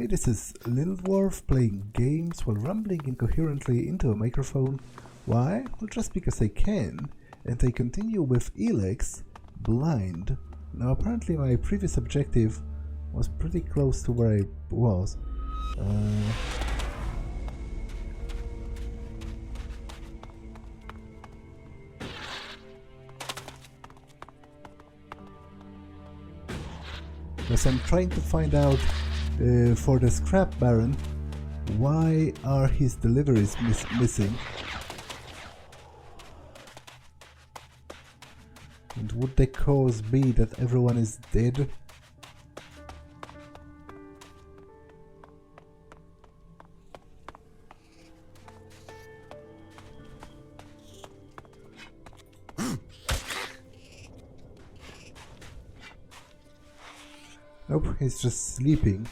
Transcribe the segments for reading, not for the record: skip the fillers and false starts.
Hi, this is Little Dwarf playing games while rambling incoherently into a microphone. Why? Well, just because I can. And I continue with Elex, Blind. Now apparently my previous objective was pretty close to where I was. Because I'm trying to find out for the Scrap Baron, why are his deliveries missing? And would the cause be that everyone is dead? Nope, he's just sleeping.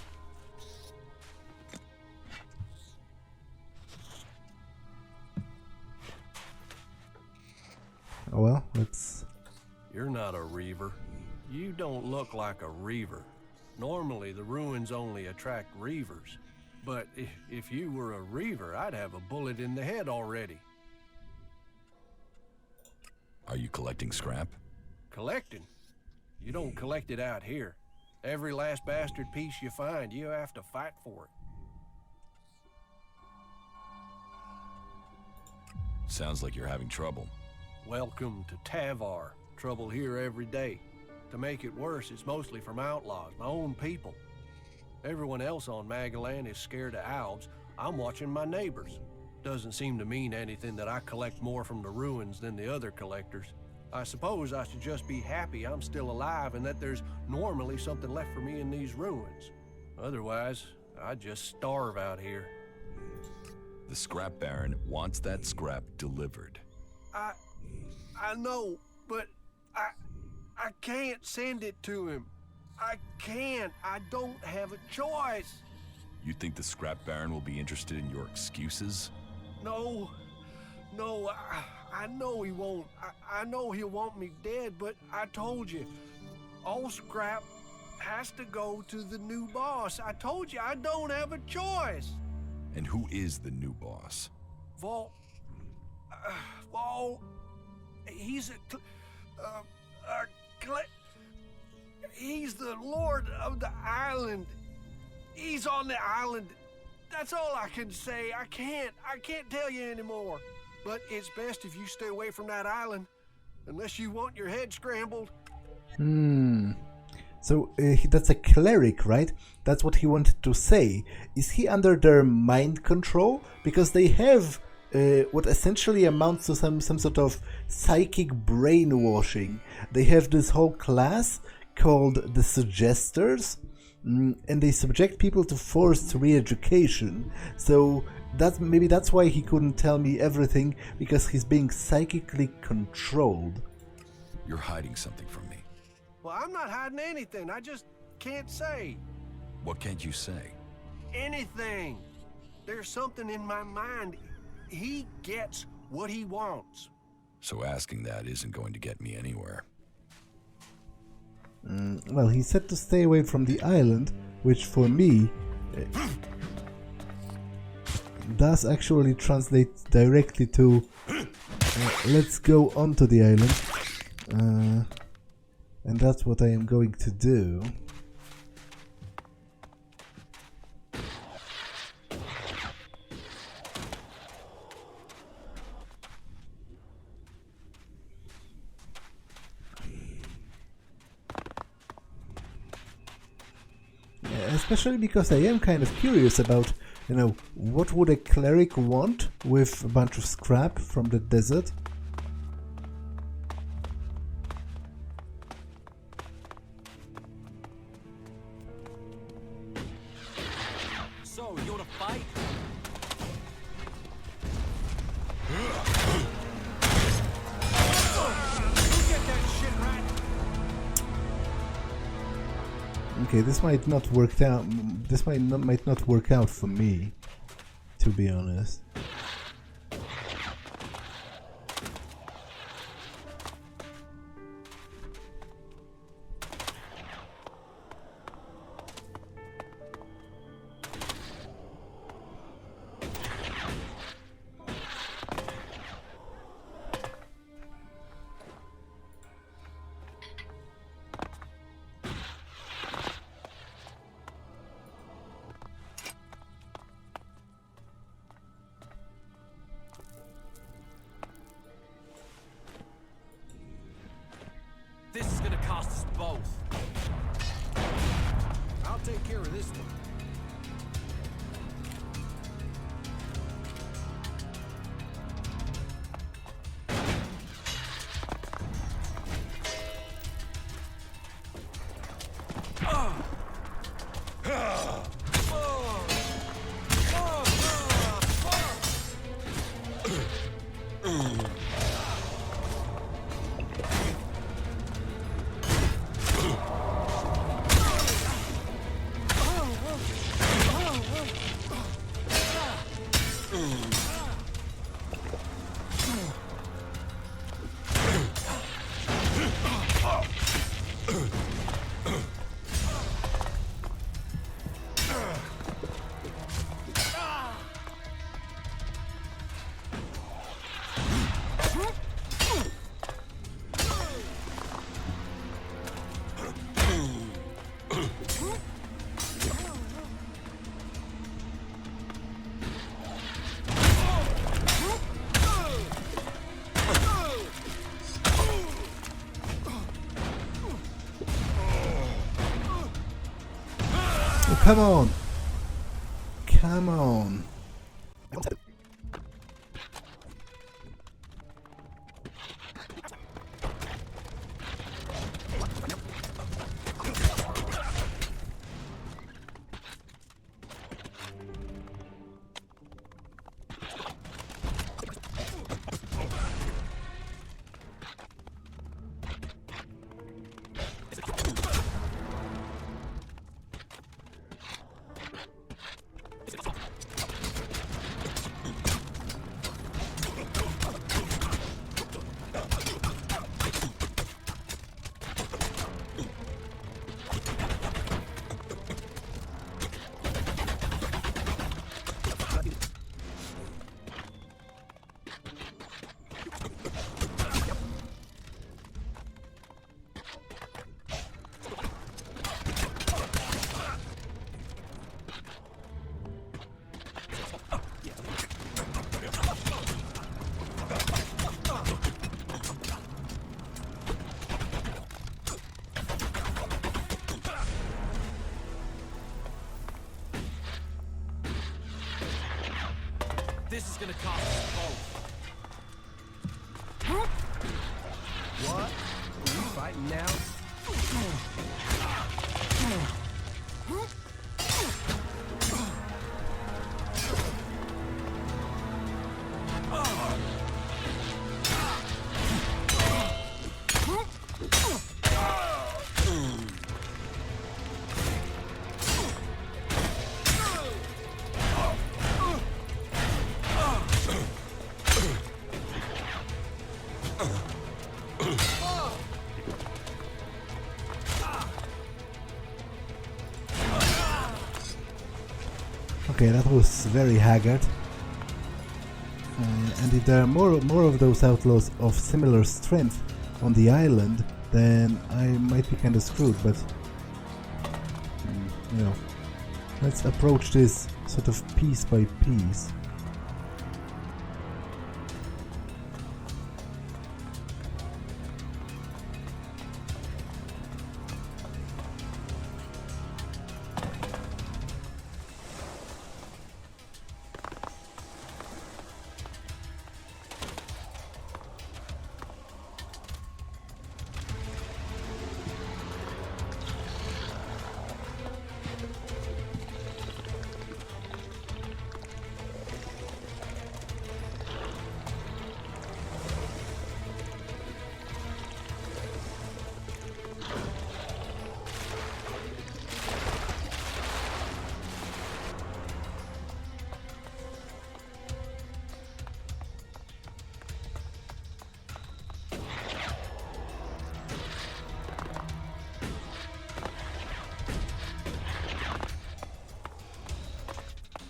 Oh well, let's... You're not a reaver. You don't look like a reaver. Normally the ruins only attract reavers. But if you were a reaver, I'd have a bullet in the head already. Are you collecting scrap? Collecting? You don't collect it out here. Every last bastard piece you find, you have to fight for it. Sounds like you're having trouble. Welcome to Tavar. Trouble here every day. To make it worse, it's mostly from outlaws, my own people. Everyone else on Magalan is scared of owls. I'm watching my neighbors. Doesn't seem to mean anything that I collect more from the ruins than the other collectors. I suppose I should just be happy I'm still alive and that there's normally something left for me in these ruins. Otherwise, I'd just starve out here. The Scrap Baron wants that scrap delivered. I know, but I can't send it to him. I can't. I don't have a choice. You think the Scrap Baron will be interested in your excuses? No, I know he won't. I know he'll want me dead, but I told you, all scrap has to go to the new boss. I told you, I don't have a choice. And who is the new boss? Vol, he's he's the lord of the island. He's on the island. That's all I can say. I can't tell you anymore. But it's best if you stay away from that island, unless you want your head scrambled. So that's a cleric, right? That's what he wanted to say. Is he under their mind control? Because they have what essentially amounts to some sort of psychic brainwashing. They have this whole class called the Suggesters, and they subject people to forced re-education. So maybe that's why he couldn't tell me everything, because he's being psychically controlled. You're hiding something from me. Well, I'm not hiding anything. I just can't say. What can't you say? Anything. There's something in my mind. He gets what he wants. So asking that isn't going to get me anywhere. Well, he said to stay away from the island, which for me does actually translate directly to let's go onto the island, and that's what I am going to do. Especially because I am kind of curious about, what would a cleric want with a bunch of scrap from the desert? So, you wanna fight? Okay, this might not work out. This might not work out for me, to be honest. Come on! Come on! This is gonna cost us both. What? Are you fighting now? Okay, that was very haggard. And if there are more of those outlaws of similar strength on the island, then I might be kind of screwed, but you know, let's approach this sort of piece by piece.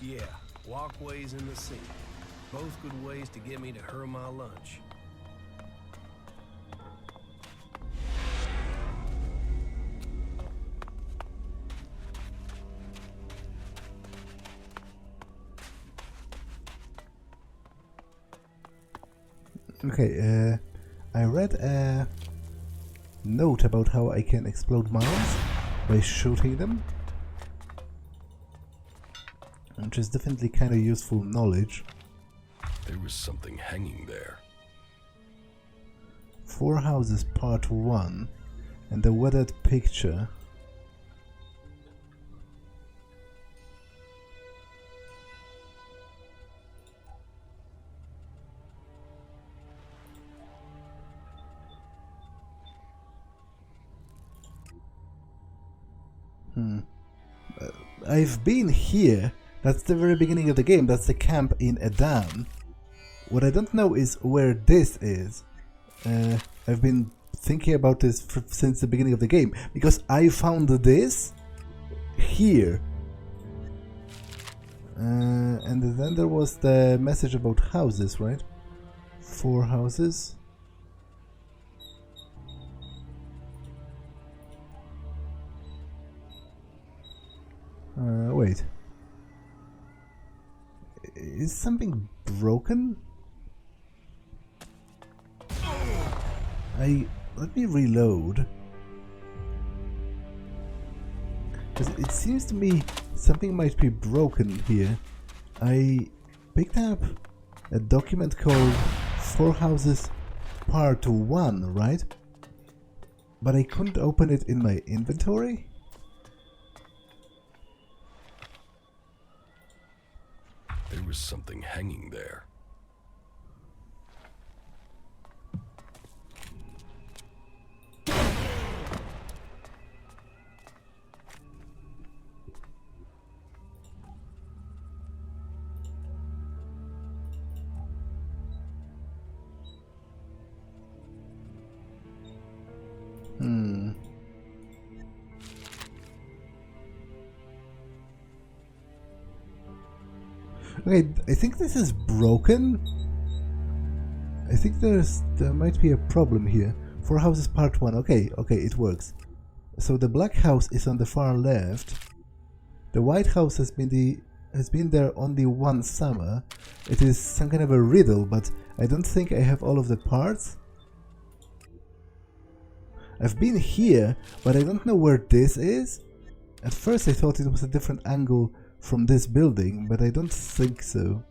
Yeah, walkways in the sea. Both good ways to get me to her my lunch. Okay, I read a note about how I can explode mines by shooting them, which is definitely kind of useful knowledge. There was something hanging there. 4 Houses Part 1 and the weathered picture. I've been here. That's the very beginning of the game. That's the camp in Edan. What I don't know is where this is. I've been thinking about this since the beginning of the game, because I found this here. And then there was the message about houses, right? 4 houses. Wait. Is something broken? Let me reload. Because it seems to me something might be broken here. I picked up a document called 4 Houses Part 1, right? But I couldn't open it in my inventory? There was something hanging there. Okay, I think this is broken. I think there might be a problem here. 4 Houses Part 1. Okay, it works. So the black house is on the far left. The white house has been there only one summer. It is some kind of a riddle, but I don't think I have all of the parts. I've been here, but I don't know where this is. At first I thought it was a different angle from this building, but I don't think so.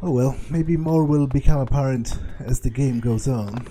Oh well, maybe more will become apparent as the game goes on.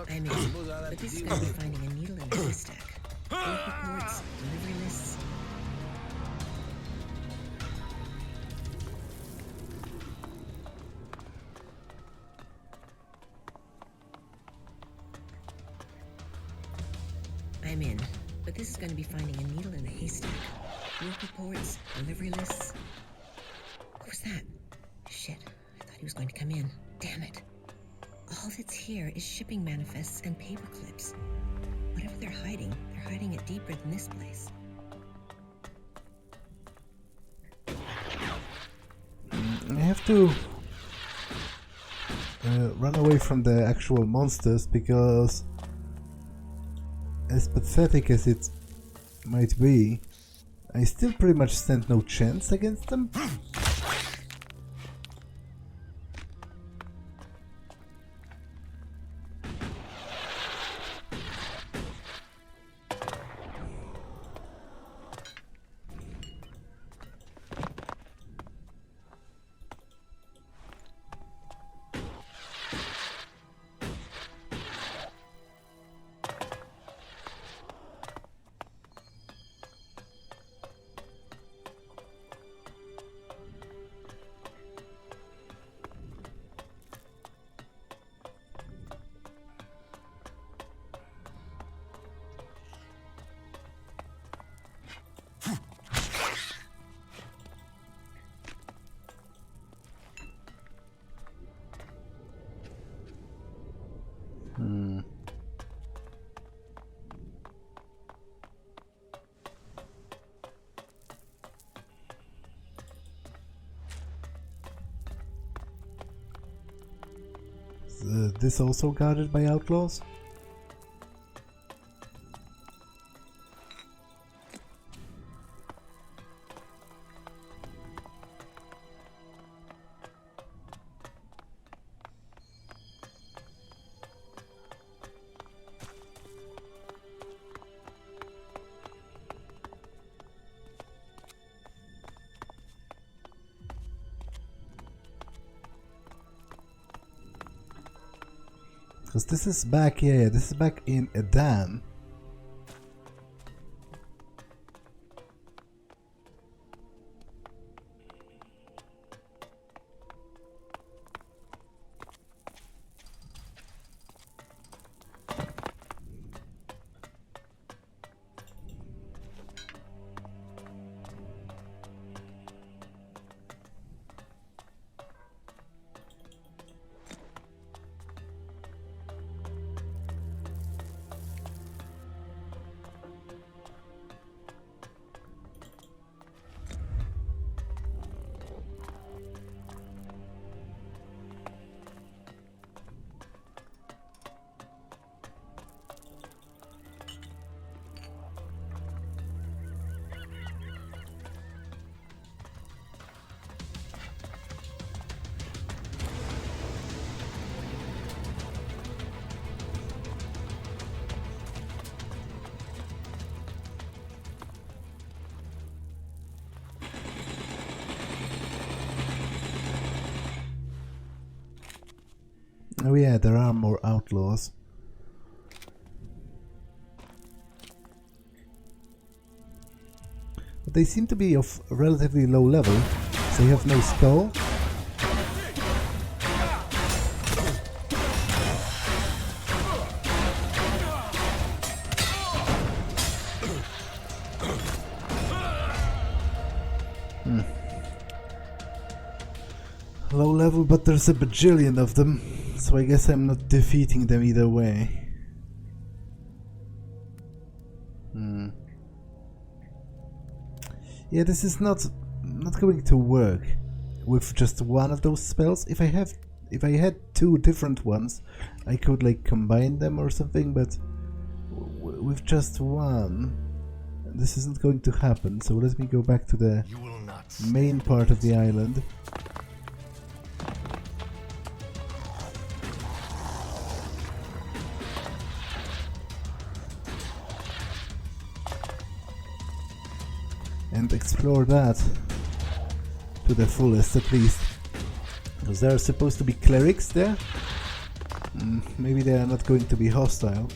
I mean, but this is going to be finding a needle in a haystack. Work reports, delivery lists. I'm in, but this is going to be finding a needle in a haystack. Work reports, delivery lists. What was that? Shit, I thought he was going to come in. Damn it. All that's here is shipping manifests and paper clips. Whatever they're hiding it deeper than this place. I have to run away from the actual monsters because, as pathetic as it might be, I still pretty much stand no chance against them. Is this also guarded by outlaws? Because this is back, this is back in Edan. Oh yeah, there are more outlaws. But they seem to be of relatively low level. So they have no skull. Low level, but there's a bajillion of them, so I guess I'm not defeating them either way. Yeah, this is not going to work with just one of those spells. If I had two different ones, I could like combine them or something, but with just one, this isn't going to happen. So let me go back to the main part of the island. And explore that to the fullest, at least. Because there are supposed to be clerics there. Maybe they are not going to be hostile.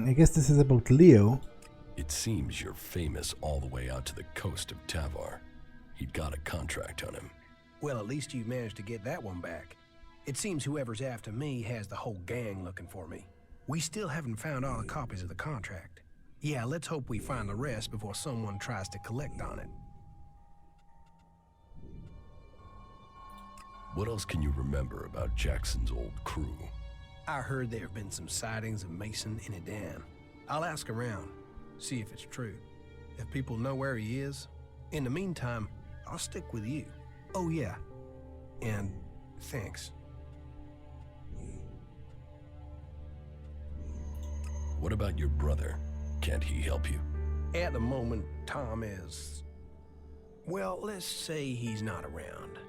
I guess this is about Leo. It seems you're famous all the way out to the coast of Tavar. He'd got a contract on him. Well, at least you managed to get that one back. It seems whoever's after me has the whole gang looking for me. We still haven't found all the copies of the contract. Yeah, let's hope we find the rest before someone tries to collect on it. What else can you remember about Jackson's old crew? I heard there have been some sightings of Mason in a dam. I'll ask around, see if it's true. If people know where he is, in the meantime, I'll stick with you. Oh yeah, and thanks. What about your brother? Can't he help you? At the moment, Tom is... well, let's say he's not around.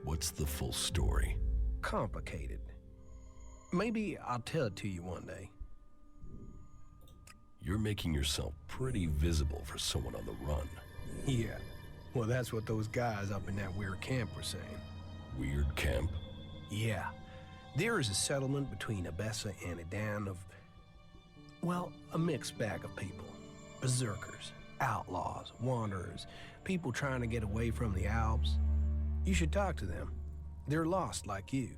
What's the full story? Complicated. Maybe I'll tell it to you one day. You're making yourself pretty visible for someone on the run. Yeah, well that's what those guys up in that weird camp were saying. Weird camp? Yeah, there is a settlement between Abessa and Edan of, well, a mixed bag of people. Berserkers, outlaws, wanderers, people trying to get away from the Alps. You should talk to them. They're lost like you,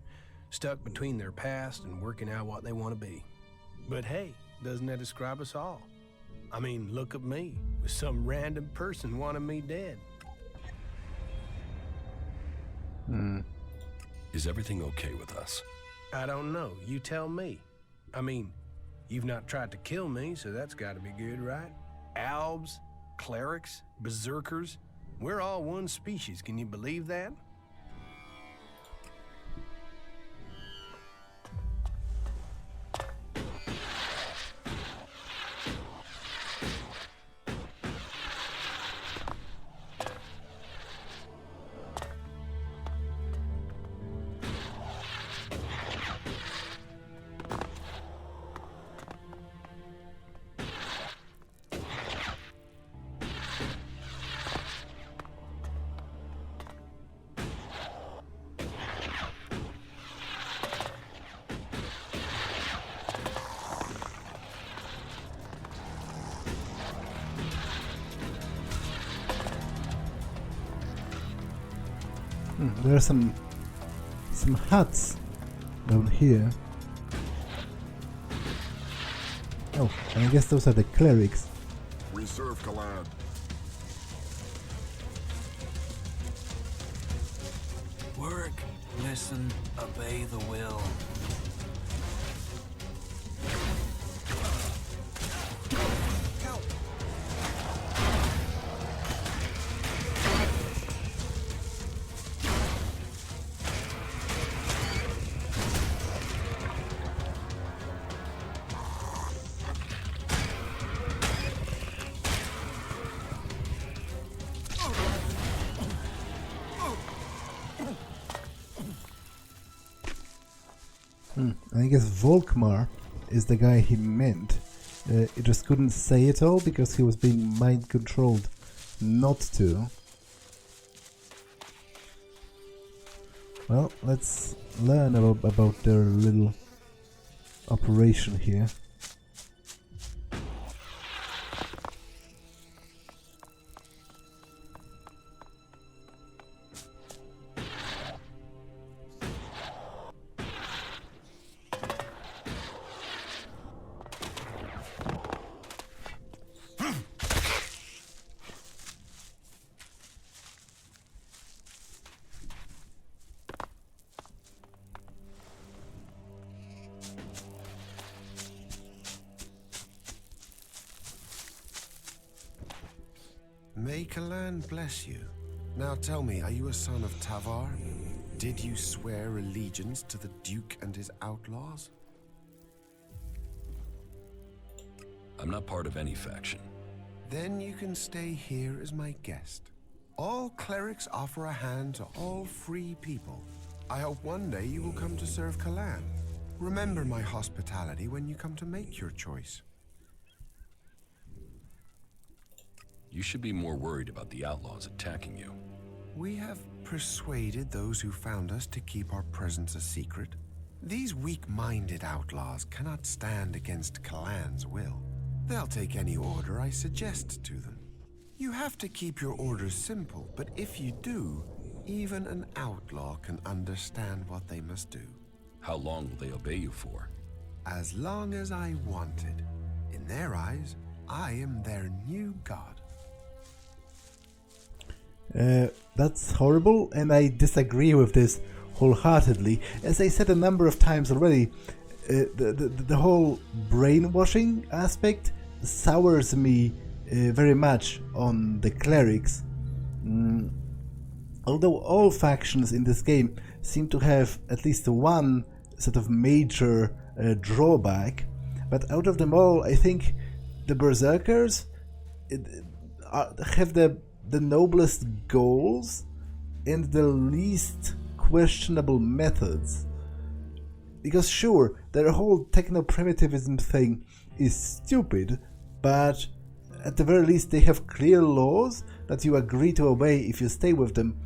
stuck between their past and working out what they want to be. But hey, doesn't that describe us all? I mean, look at me, with some random person wanting me dead. Is everything okay with us? I don't know, you tell me. I mean, you've not tried to kill me, so that's gotta be good, right? Albs, clerics, berserkers, we're all one species, can you believe that? There are some huts down here. Oh, and I guess those are the clerics. We serve Kalan. Work, listen, obey the will. I guess Volkmar is the guy he meant. He just couldn't say it all because he was being mind controlled not to. Well, let's learn about their little operation here. May Kalan bless you. Now tell me, are you a son of Tavar? Did you swear allegiance to the Duke and his outlaws? I'm not part of any faction. Then you can stay here as my guest. All clerics offer a hand to all free people. I hope one day you will come to serve Kalan. Remember my hospitality when you come to make your choice. You should be more worried about the outlaws attacking you. We have persuaded those who found us to keep our presence a secret. These weak-minded outlaws cannot stand against Kalan's will. They'll take any order I suggest to them. You have to keep your orders simple, but if you do, even an outlaw can understand what they must do. How long will they obey you for? As long as I wanted. In their eyes, I am their new god. That's horrible, and I disagree with this wholeheartedly. As I said a number of times already, the whole brainwashing aspect sours me very much on the clerics. Although all factions in this game seem to have at least one sort of major drawback, but out of them all, I think the berserkers have the noblest goals and the least questionable methods. Because sure, their whole techno-primitivism thing is stupid, but at the very least they have clear laws that you agree to obey if you stay with them,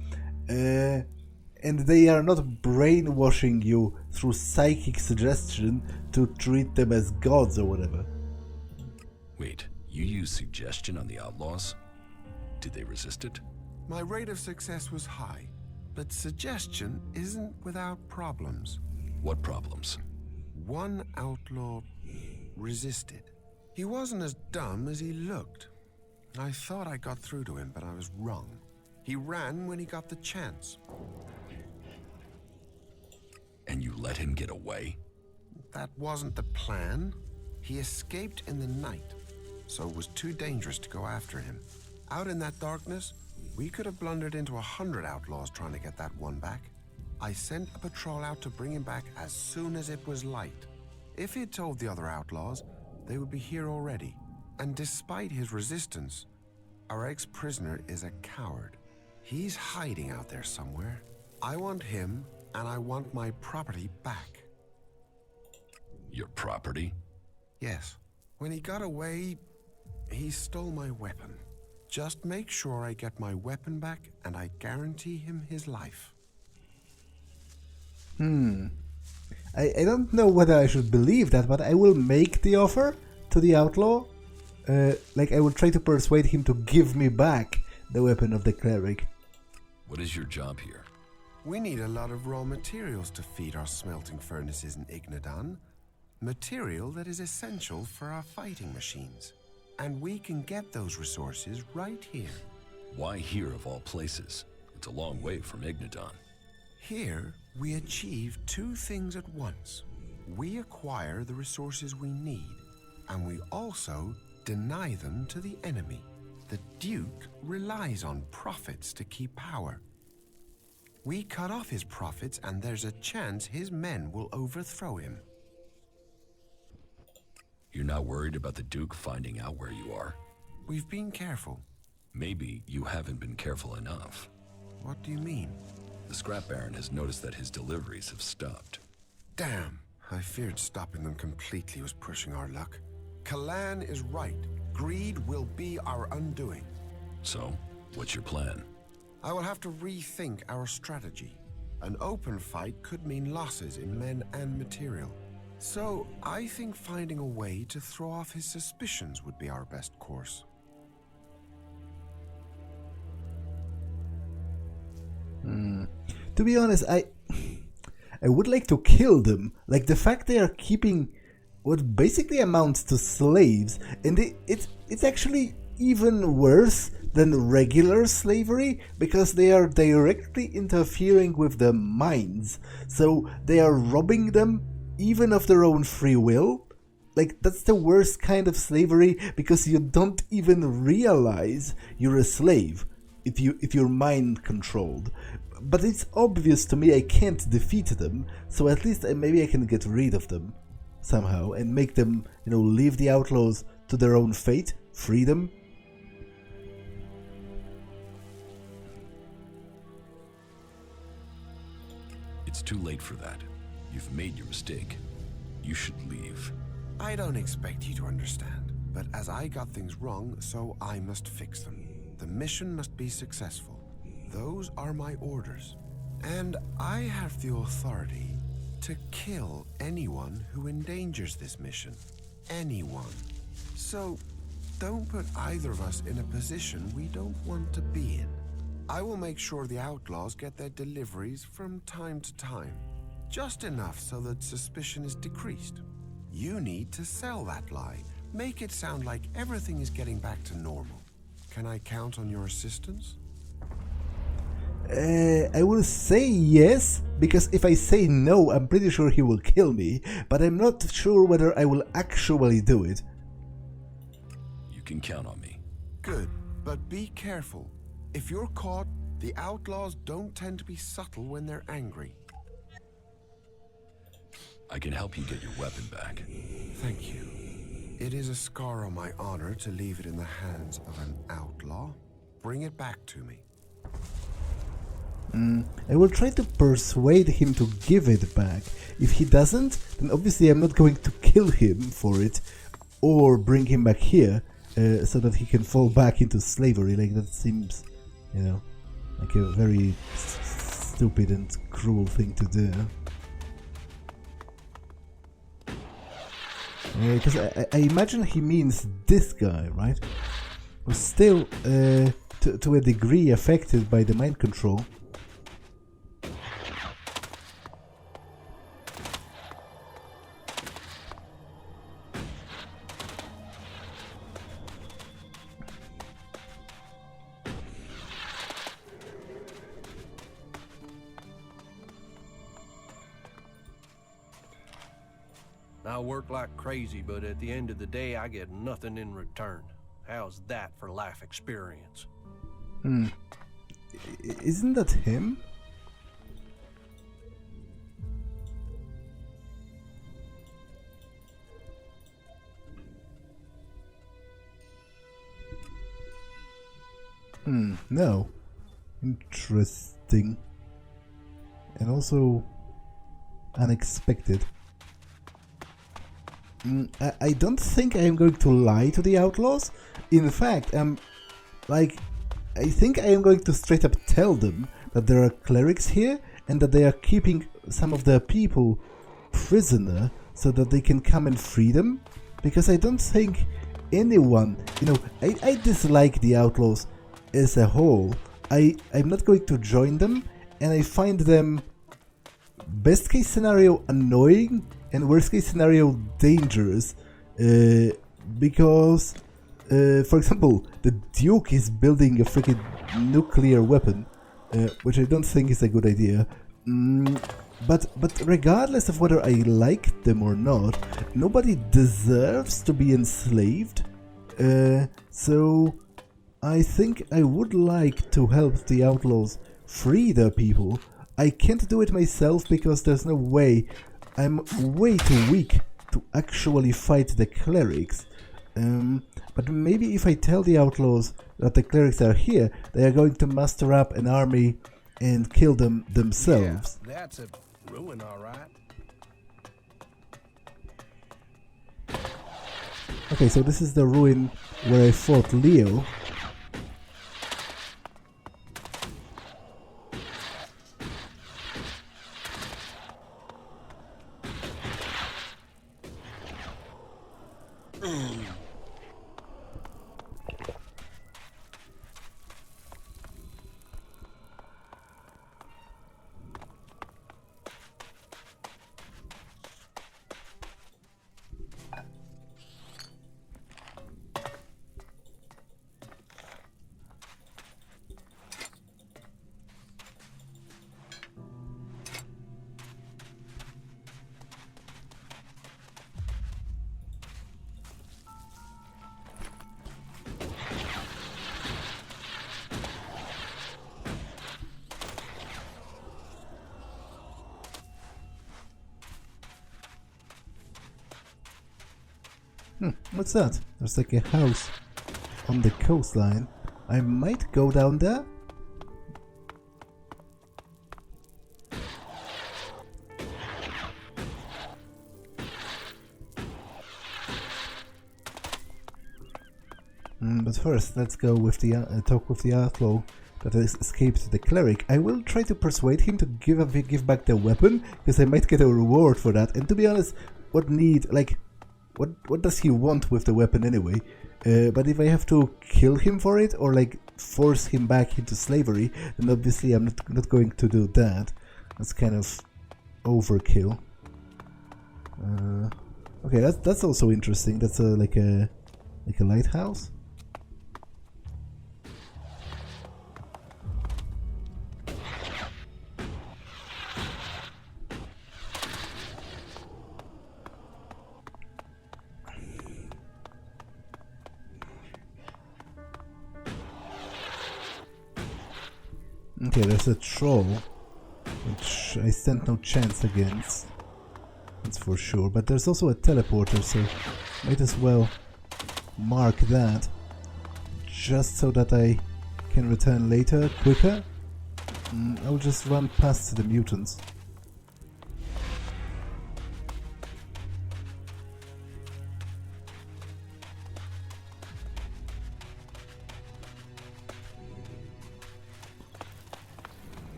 and they are not brainwashing you through psychic suggestion to treat them as gods or whatever. Wait, you use suggestion on the outlaws? Did they resist it? My rate of success was high, but suggestion isn't without problems. What problems? One outlaw resisted. He wasn't as dumb as he looked. I thought I got through to him, but I was wrong. He ran when he got the chance. And you let him get away? That wasn't the plan. He escaped in the night, so it was too dangerous to go after him. Out in that darkness, we could have blundered into 100 outlaws trying to get that one back. I sent a patrol out to bring him back as soon as it was light. If he'd told the other outlaws, they would be here already. And despite his resistance, our ex-prisoner is a coward. He's hiding out there somewhere. I want him, and I want my property back. Your property? Yes. When he got away, he stole my weapon. Just make sure I get my weapon back, and I guarantee him his life. I don't know whether I should believe that, but I will make the offer to the outlaw. I will try to persuade him to give me back the weapon of the cleric. What is your job here? We need a lot of raw materials to feed our smelting furnaces in Ignadan. Material that is essential for our fighting machines. And we can get those resources right here. Why here of all places? It's a long way from Ignadan. Here, we achieve two things at once. We acquire the resources we need, and we also deny them to the enemy. The Duke relies on profits to keep power. We cut off his profits, and there's a chance his men will overthrow him. You're not worried about the Duke finding out where you are? We've been careful. Maybe you haven't been careful enough. What do you mean? The Scrap Baron has noticed that his deliveries have stopped. Damn, I feared stopping them completely was pushing our luck. Kalan is right. Greed will be our undoing. So, what's your plan? I will have to rethink our strategy. An open fight could mean losses in men and material. So, I think finding a way to throw off his suspicions would be our best course. To be honest, I would like to kill them. Like, the fact they are keeping what basically amounts to slaves, and it's actually even worse than regular slavery, because they are directly interfering with the mines. So they are robbing them even of their own free will. Like, that's the worst kind of slavery, because you don't even realize you're a slave if you're mind controlled. But it's obvious to me I can't defeat them, so at least maybe I can get rid of them somehow and make them, leave the outlaws to their own fate, free them. It's too late for that. You've made your mistake. You should leave. I don't expect you to understand, but as I got things wrong, so I must fix them. The mission must be successful. Those are my orders. And I have the authority to kill anyone who endangers this mission. Anyone. So, don't put either of us in a position we don't want to be in. I will make sure the outlaws get their deliveries from time to time. Just enough so that suspicion is decreased. You need to sell that lie. Make it sound like everything is getting back to normal. Can I count on your assistance? I will say yes, because if I say no, I'm pretty sure he will kill me, but I'm not sure whether I will actually do it. You can count on me. Good, but be careful. If you're caught, the outlaws don't tend to be subtle when they're angry. I can help you get your weapon back. Thank you. It is a scar on my honor to leave it in the hands of an outlaw. Bring it back to me. I will try to persuade him to give it back. If he doesn't, then obviously I'm not going to kill him for it, or bring him back here, so that he can fall back into slavery. Like, that seems, like a very stupid and cruel thing to do. Because I imagine he means this guy, right? Who's still, to a degree, affected by the mind control. I work like crazy, but at the end of the day, I get nothing in return. How's that for life experience? Isn't that him? No. Interesting. And also unexpected. I don't think I am going to lie to the outlaws. In fact, I think I am going to straight up tell them that there are clerics here and that they are keeping some of their people prisoner so that they can come and free them. Because I don't think anyone, I dislike the outlaws as a whole. I'm not going to join them, and I find them best case scenario annoying and worst case scenario dangerous, because for example, the Duke is building a freaking nuclear weapon, which I don't think is a good idea. But regardless of whether I like them or not, nobody deserves to be enslaved. So I think I would like to help the outlaws free their people. I can't do it myself because there's no way. I'm way too weak to actually fight the clerics. But maybe if I tell the outlaws that the clerics are here, they are going to muster up an army and kill them themselves. Yeah, that's a ruin, all right. Okay, so this is the ruin where I fought Leo. What's that? There's like a house on the coastline. I might go down there. But first, let's go with the talk with the outlaw that has escaped the cleric. I will try to persuade him to give back the weapon, because I might get a reward for that. And to be honest, what does he want with the weapon anyway? But if I have to kill him for it, or like force him back into slavery, then obviously I'm not going to do that. That's kind of overkill. Okay, that's also interesting. That's like a lighthouse. Okay, there's a troll, which I stand no chance against, that's for sure, but there's also a teleporter, so might as well mark that, just so that I can return later, quicker. I'll just run past the mutants.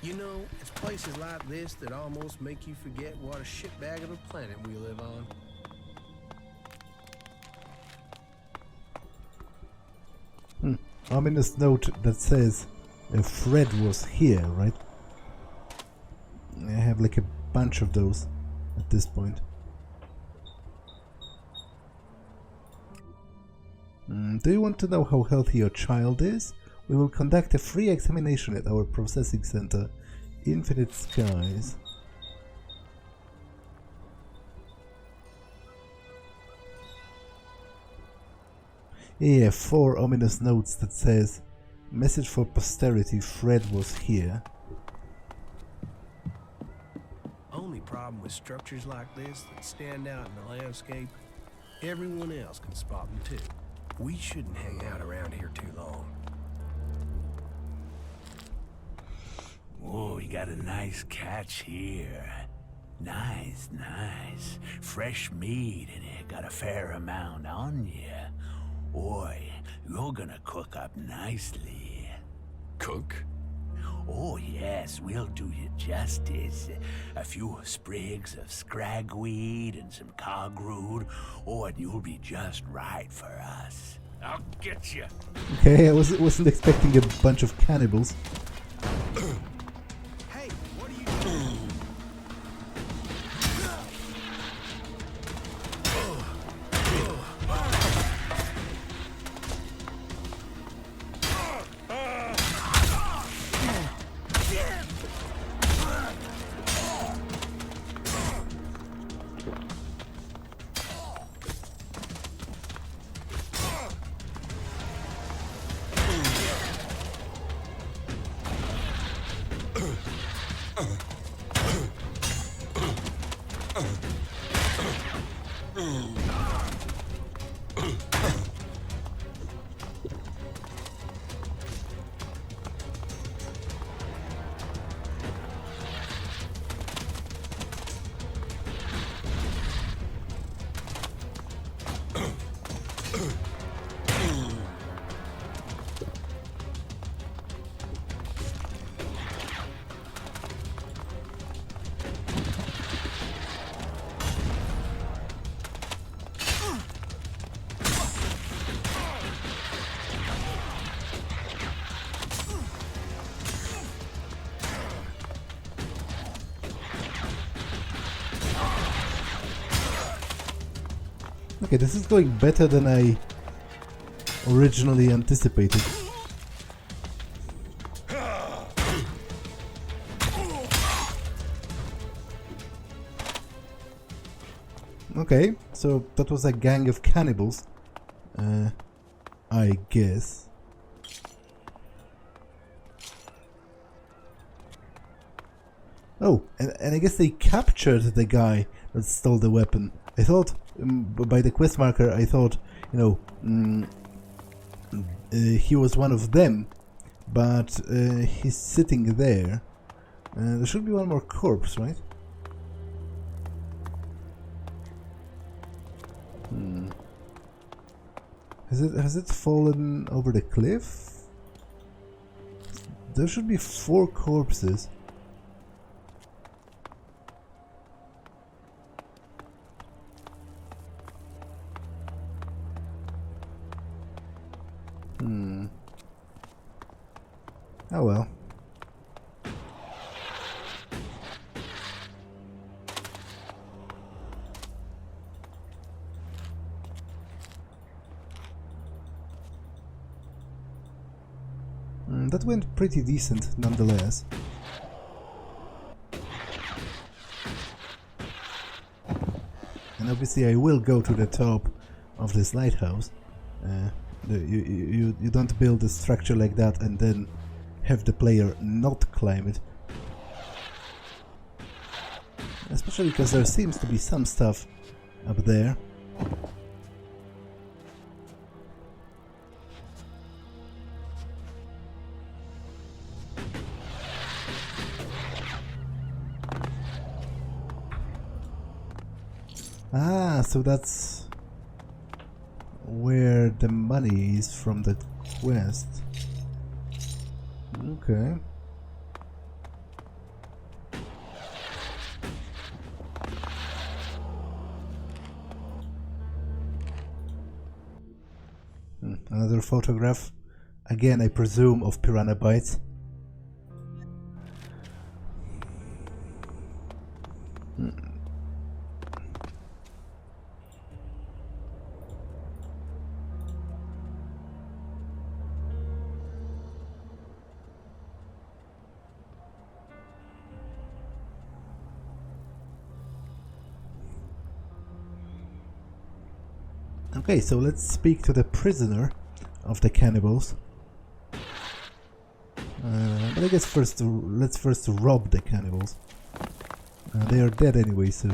You know, it's places like this that almost make you forget what a shitbag of a planet we live on. Ominous note that says Fred was here, right? I have like a bunch of those at this point. Do you want to know how healthy your child is? We will conduct a free examination at our processing center, Infinite Skies. Yeah, 4 ominous notes that says, message for posterity, Fred was here. Only problem problem with structures like this that stand out in the landscape. Everyone else can spot them too. We shouldn't hang out around here too long. Oh, you got a nice catch here. Nice, nice. Fresh meat, and it got a fair amount on you. Oi, you're gonna cook up nicely. Cook? Oh, yes, we'll do you justice. A few sprigs of scragweed and some cogroot. Oh, and you'll be just right for us. I'll get you. Okay, I wasn't expecting a bunch of cannibals. Hey, what are you doing? Okay, this is going better than I originally anticipated. Okay, so that was a gang of cannibals, I guess. Oh, and I guess they captured the guy that stole the weapon. I thought, by the quest marker, I thought, you know, he was one of them, but he's sitting there. There should be one more corpse, right? Has it fallen over the cliff? There should be 4 corpses. Oh well. That went pretty decent nonetheless. And obviously I will go to the top of this lighthouse. You don't build a structure like that and then have the player not climb it. Especially because there seems to be some stuff up there. Ah, so that's where the money is from the quest. Okay. Another photograph. Again, I presume, of Piranha Bytes. Okay, so let's speak to the prisoner of the cannibals. But I guess let's first rob the cannibals. They are dead anyway, so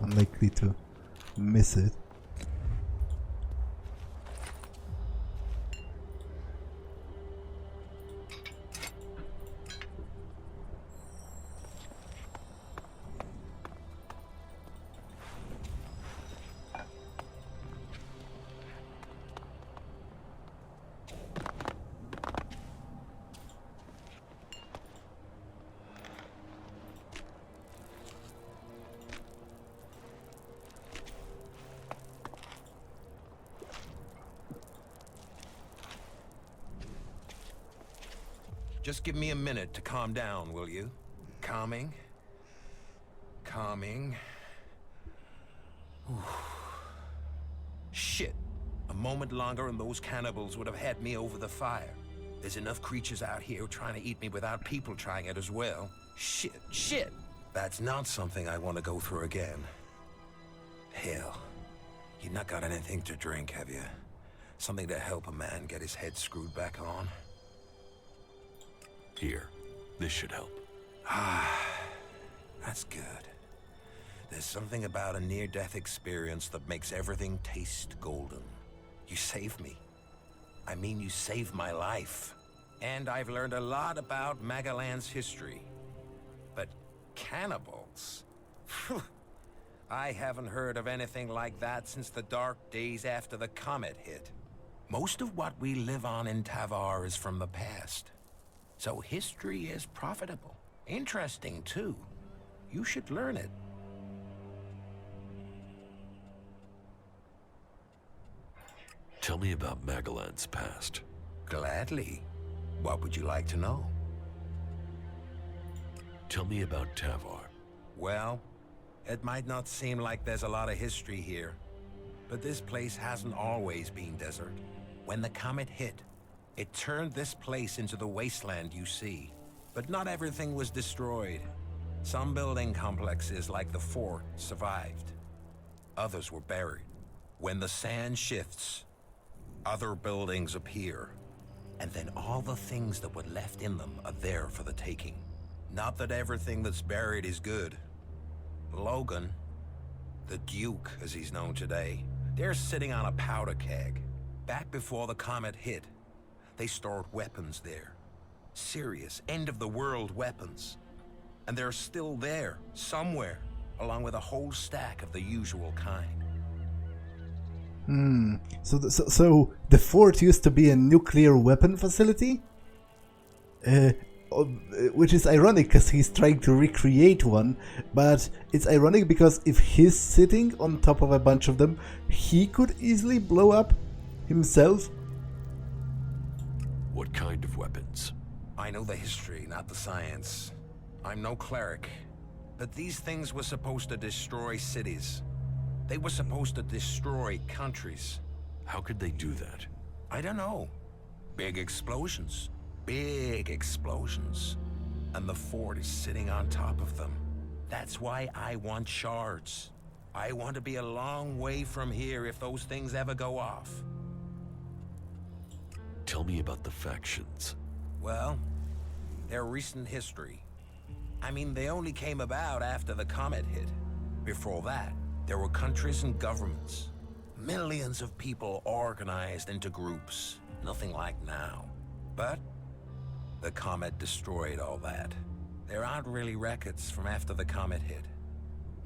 unlikely to miss it. Just give me a minute to calm down, will you? Calming. Calming. Whew. Shit. A moment longer and those cannibals would have had me over the fire. There's enough creatures out here trying to eat me without people trying it as well. Shit. That's not something I want to go through again. Hell. You not got anything to drink, have you? Something to help a man get his head screwed back on? Here, this should help. That's good. There's something about a near-death experience that makes everything taste golden. You saved me. I mean, you saved my life. And I've learned a lot about Magalan's history. But cannibals? I haven't heard of anything like that since the dark days after the comet hit. Most of what we live on in Tavar is from the past. So history is profitable. Interesting, too. You should learn it. Tell me about Magalan's past. Gladly. What would you like to know? Tell me about Tavar. Well, it might not seem like there's a lot of history here, but this place hasn't always been desert. When the comet hit, it turned this place into the wasteland you see. But not everything was destroyed. Some building complexes, like the fort, survived. Others were buried. When the sand shifts, other buildings appear. And then all the things that were left in them are there for the taking. Not that everything that's buried is good. Logan, the Duke as he's known today, they're sitting on a powder keg. Back before the comet hit, they stored weapons there. Serious, end-of-the-world weapons. And they're still there, somewhere, along with a whole stack of the usual kind. So the fort used to be a nuclear weapon facility? Which is ironic because he's trying to recreate one, but it's ironic because if he's sitting on top of a bunch of them, he could easily blow up himself. What kind of weapons? I know the history, not the science. I'm no cleric, but these things were supposed to destroy cities. They were supposed to destroy countries. How could they do that? I don't know. Big explosions. Big explosions. And the fort is sitting on top of them. That's why I want shards. I want to be a long way from here if those things ever go off. Tell me about the factions. Well, they're recent history. I mean, they only came about after the comet hit. Before that, there were countries and governments. Millions of people organized into groups. Nothing like now. But the comet destroyed all that. There aren't really records from after the comet hit.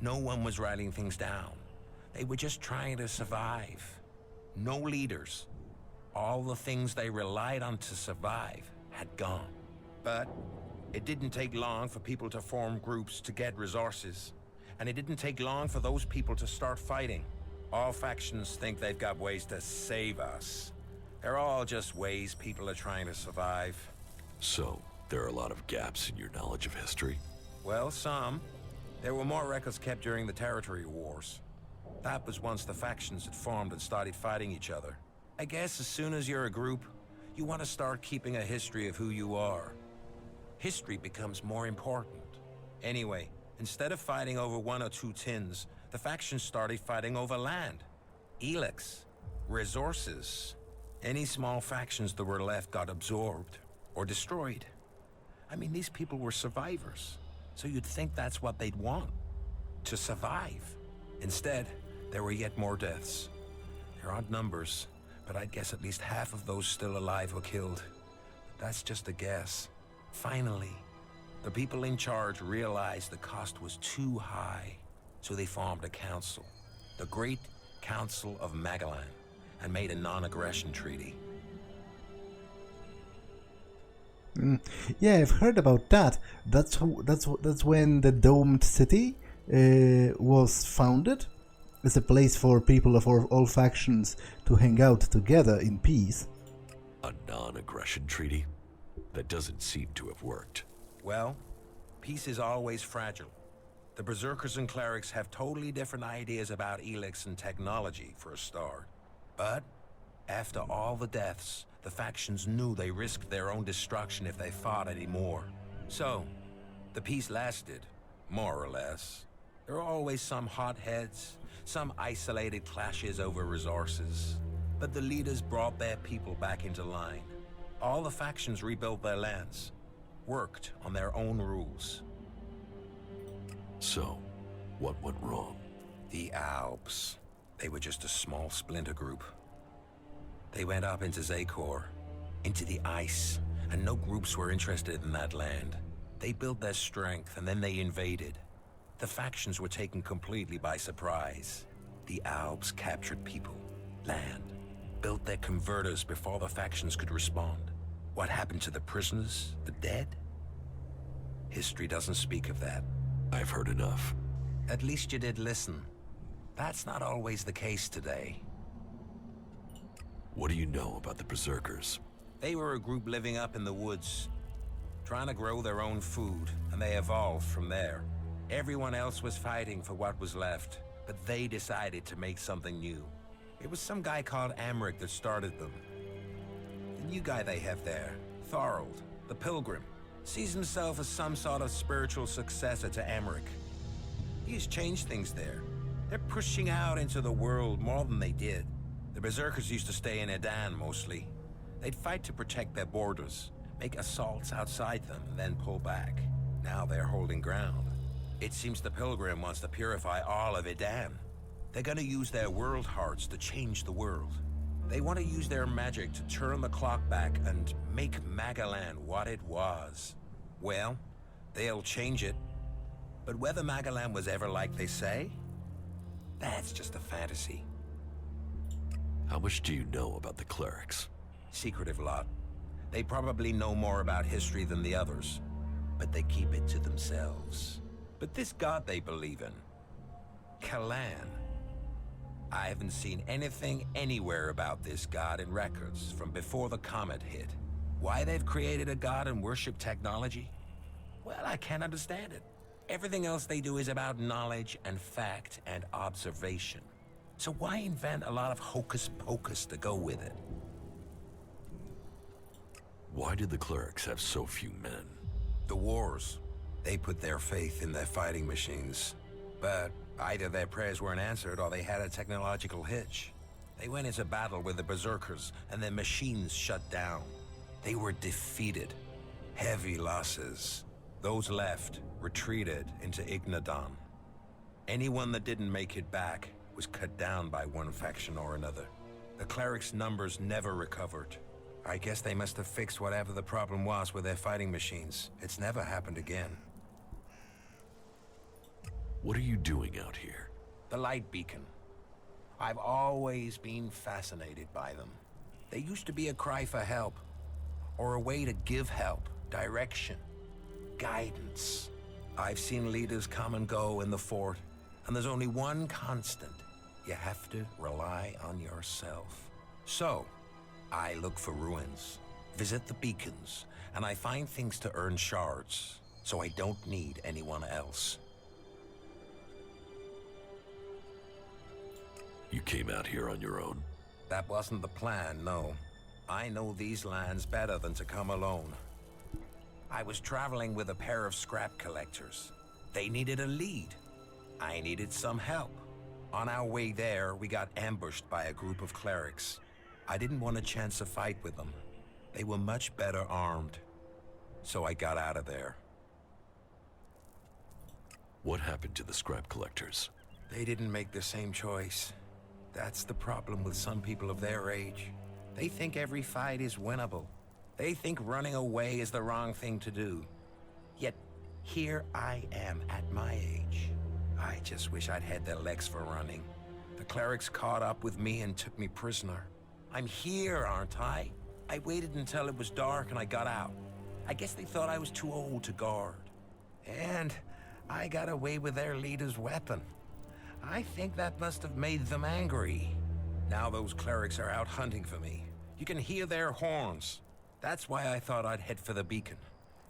No one was writing things down. They were just trying to survive. No leaders. All the things they relied on to survive had gone. But it didn't take long for people to form groups to get resources. And it didn't take long for those people to start fighting. All factions think they've got ways to save us. They're all just ways people are trying to survive. So, there are a lot of gaps in your knowledge of history? Well, some. There were more records kept during the territory wars. That was once the factions had formed and started fighting each other. I guess as soon as you're a group, you want to start keeping a history of who you are. History becomes more important. Anyway, instead of fighting over 1 or 2 tins, the factions started fighting over land. Elex. Resources. Any small factions that were left got absorbed or destroyed. I mean, these people were survivors. So you'd think that's what they'd want, to survive. Instead, there were yet more deaths. There aren't numbers, but I'd guess at least half of those still alive were killed. But that's just a guess. Finally, the people in charge realized the cost was too high, so they formed a council, the Great Council of Magalan, and made a non-aggression treaty. Yeah, I've heard about that. That's when the domed city was founded as a place for people of all factions to hang out together in peace. A non-aggression treaty? That doesn't seem to have worked. Well, peace is always fragile. The Berserkers and Clerics have totally different ideas about Elex and technology, for a start. But after all the deaths, the factions knew they risked their own destruction if they fought anymore. So, the peace lasted, more or less. There are always some hotheads, some isolated clashes over resources. But the leaders brought their people back into line. All the factions rebuilt their lands, worked on their own rules. So, what went wrong? The Alps. They were just a small splinter group. They went up into Zakor, into the ice, and no groups were interested in that land. They built their strength, and then they invaded. The factions were taken completely by surprise. The Alps captured people, land, built their converters before the factions could respond. What happened to the prisoners, the dead? History doesn't speak of that. I've heard enough. At least you did listen. That's not always the case today. What do you know about the Berserkers? They were a group living up in the woods, trying to grow their own food, and they evolved from there. Everyone else was fighting for what was left, but they decided to make something new. It was some guy called Amric that started them. The new guy they have there, Thorold, the Pilgrim, sees himself as some sort of spiritual successor to Amric. He's changed things there. They're pushing out into the world more than they did. The Berserkers used to stay in Edan mostly. They'd fight to protect their borders, make assaults outside them, and then pull back. Now they're holding ground. It seems the Pilgrim wants to purify all of Edan. They're gonna use their world hearts to change the world. They want to use their magic to turn the clock back and make Magalan what it was. Well, they'll change it. But whether Magalan was ever like they say, that's just a fantasy. How much do you know about the Clerics? Secretive lot. They probably know more about history than the others, but they keep it to themselves. But this god they believe in, Kalan, I haven't seen anything anywhere about this god in records from before the comet hit. Why they've created a god and worship technology? Well, I can't understand it. Everything else they do is about knowledge and fact and observation. So why invent a lot of hocus pocus to go with it? Why did the Clerics have so few men? The wars. They put their faith in their fighting machines. But either their prayers weren't answered or they had a technological hitch. They went into battle with the Berserkers and their machines shut down. They were defeated. Heavy losses. Those left retreated into Ignadon. Anyone that didn't make it back was cut down by one faction or another. The Clerics' numbers never recovered. I guess they must have fixed whatever the problem was with their fighting machines. It's never happened again. What are you doing out here? The light beacon. I've always been fascinated by them. They used to be a cry for help, or a way to give help, direction, guidance. I've seen leaders come and go in the fort, and there's only one constant. You have to rely on yourself. So, I look for ruins, visit the beacons, and I find things to earn shards, so I don't need anyone else. You came out here on your own? That wasn't the plan, no. I know these lands better than to come alone. I was traveling with a pair of scrap collectors. They needed a lead. I needed some help. On our way there, we got ambushed by a group of clerics. I didn't want a chance to fight with them. They were much better armed. So I got out of there. What happened to the scrap collectors? They didn't make the same choice. That's the problem with some people of their age. They think every fight is winnable. They think running away is the wrong thing to do. Yet, here I am at my age. I just wish I'd had their legs for running. The clerics caught up with me and took me prisoner. I'm here, aren't I? I waited until it was dark and I got out. I guess they thought I was too old to guard. And I got away with their leader's weapon. I think that must have made them angry. Now those clerics are out hunting for me. You can hear their horns. That's why I thought I'd head for the beacon.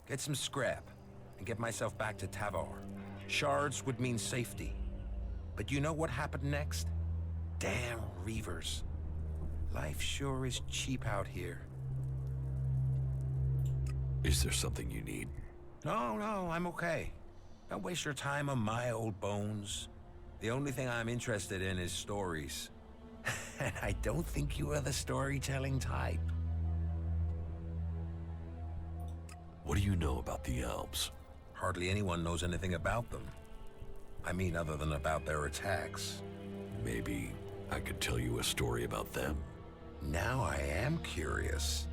Get some scrap, and get myself back to Tavar. Shards would mean safety. But you know what happened next? Damn Reavers. Life sure is cheap out here. Is there something you need? No, I'm okay. Don't waste your time on my old bones. The only thing I'm interested in is stories. And I don't think you are the storytelling type. What do you know about the Alps? Hardly anyone knows anything about them. I mean, other than about their attacks. Maybe I could tell you a story about them. Now I am curious.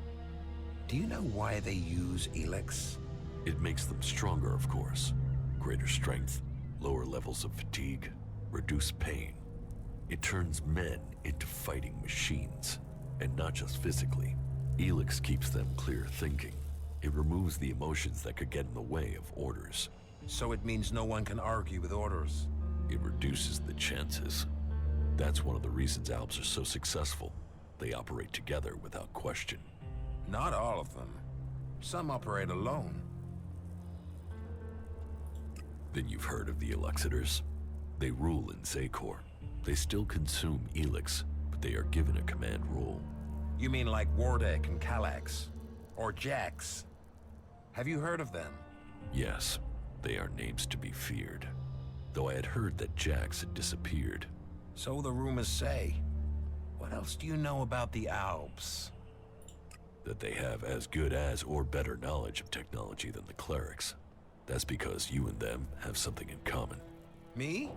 Do you know why they use Elex? It makes them stronger, of course. Greater strength, lower levels of fatigue, reduced pain. It turns men into fighting machines, and not just physically. Elex keeps them clear thinking. It removes the emotions that could get in the way of orders. So it means no one can argue with orders. It reduces the chances. That's one of the reasons Alps are so successful. They operate together without question. Not all of them. Some operate alone. Then you've heard of the Elexitors. They rule in Zakor. They still consume Elex, but they are given a command role. You mean like Wardek and Kallax? Or Jax? Have you heard of them? Yes, they are names to be feared. Though I had heard that Jax had disappeared. So the rumors say. What else do you know about the Alps? That they have as good as or better knowledge of technology than the clerics. That's because you and them have something in common. Me?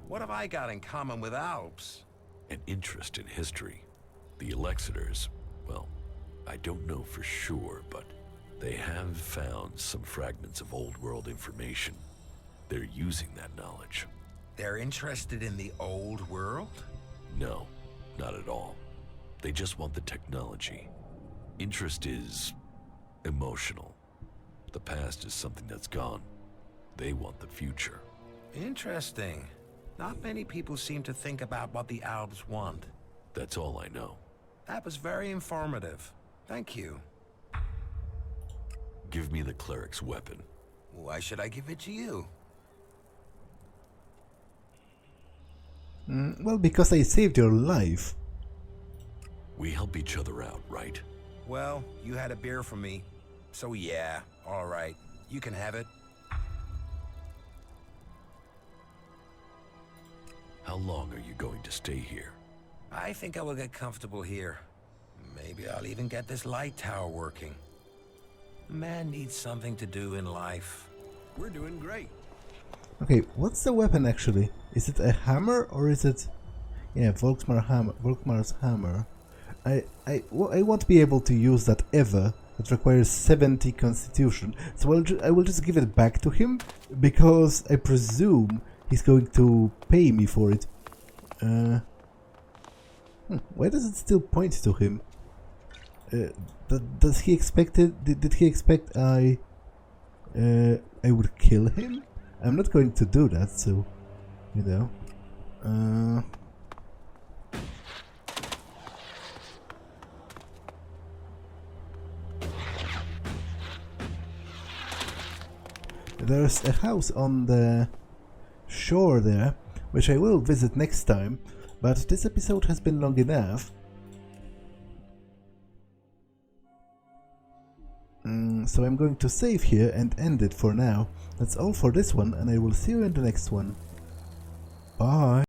What have I got in common with Alps? An interest in history. The Elexitors, well, I don't know for sure, but they have found some fragments of old world information. They're using that knowledge. They're interested in the old world? No, not at all. They just want the technology. Interest is emotional. The past is something that's gone. They want the future. Interesting. Not many people seem to think about what the Alps want. That's all I know. That was very informative. Thank you. Give me the cleric's weapon. Why should I give it to you? Well, because I saved your life. We help each other out, right? Well, you had a beer from me. So yeah, all right. You can have it. How long are you going to stay here? I think I will get comfortable here. Maybe I'll even get this light tower working. Man needs something to do in life. We're doing great. Okay, what's the weapon actually? Is it a hammer or is it... Yeah, Volkmar's hammer. I won't be able to use that ever. It requires 70 constitution. So I will just give it back to him, because I presume he's going to pay me for it. Why does it still point to him? Does he expect it? Did he expect I would kill him? I'm not going to do that, so you know. There's a house on the shore there, which I will visit next time, but this episode has been long enough. So I'm going to save here and end it for now. That's all for this one, and I will see you in the next one. Bye!